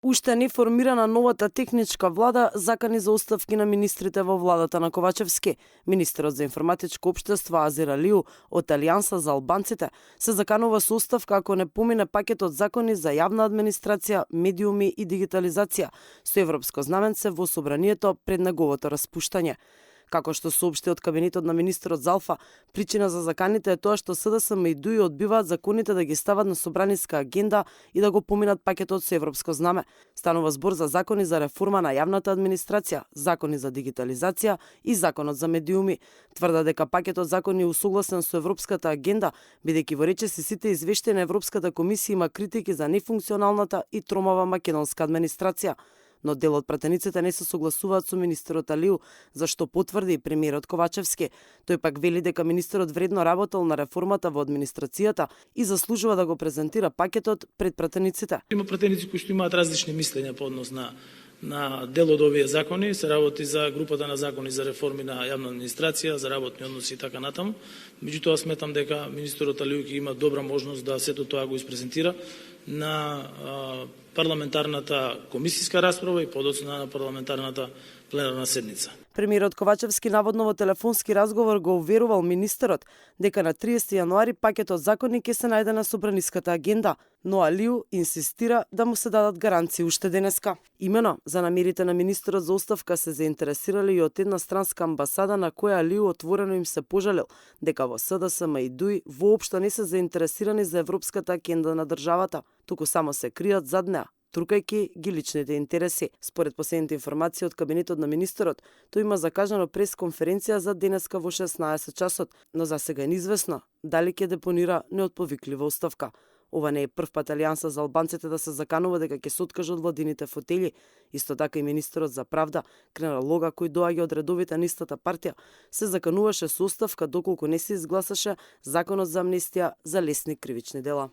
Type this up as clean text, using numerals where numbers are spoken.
Уште не формирана новата техничка влада закани за оставки на министрите во владата на Ковачевски. Министерот за информатичко општество Азир Алиу од Алијанса за албанците се заканува со оставка ако не помине пакетот закони за јавна администрација, медиуми и дигитализација со европско знаменце во собранието пред неговото распуштање. Како што соопшти од кабинетот на министерот Залфа, причина за заканите е тоа што СДСМ и ДУИ одбиваат законите да ги стават на собраниска агенда и да го поминат пакетот со европско знаме. Станува збор за закони за реформа на јавната администрација, закони за дигитализација и законот за медиуми. Тврда дека пакетот закони е усогласен со европската агенда, бидејќи во речиси сите извештаи на Европската комисија има критики за нефункционалната и тромава македонска администрација. Но дел од пратениците не се согласуваат со министерот Алиу, зашто потврди и премиерот Ковачевски. Тој пак вели дека министерот вредно работел на реформата во администрацијата и заслужува да го презентира пакетот пред пратениците. Има пратеници кои што имаат различни мислења по однос на дел од овие закони, се работи за групата на закони за реформи на јавна администрација, за работни односи и така натаму. Меѓутоа сметам дека министерот Алиу ќе има добра можност да сето тоа го испрезентира на парламентарната комисијска расправа и подоцна на парламентарната пленарна седница. Премиерот Ковачевски наводно во телефонски разговор го уверувал министерот дека на 30 јануари пакетот закони ќе се најде на собраниската агенда, но Алиу инсистира да му се дадат гаранции уште денеска. Имено за намерите на министерот за оставка се заинтересирали и од една странска амбасада на која Алиу отворено им се пожалил дека во СДСМ и ДУИ воопшто не се заинтересирани за европската агенда на државата, туку само се кријат зад неа, трукајќи ги личните интереси. Според последните информации од кабинетот на министерот, тој има закажано пресконференција за денеска во 16 часот, но за сега е неизвестно дали ќе депонира неотповиклива оставка. Ова не е прв пат Алијанса за албанците да се заканува дека ќе се откаже од владините фотели. Исто така и министерот за правда, Кренар Лога, кој доаѓа од редовите на истата партија, се закануваше со оставка доколку не се изгласаше законот за амнестија за лесни кривични дела.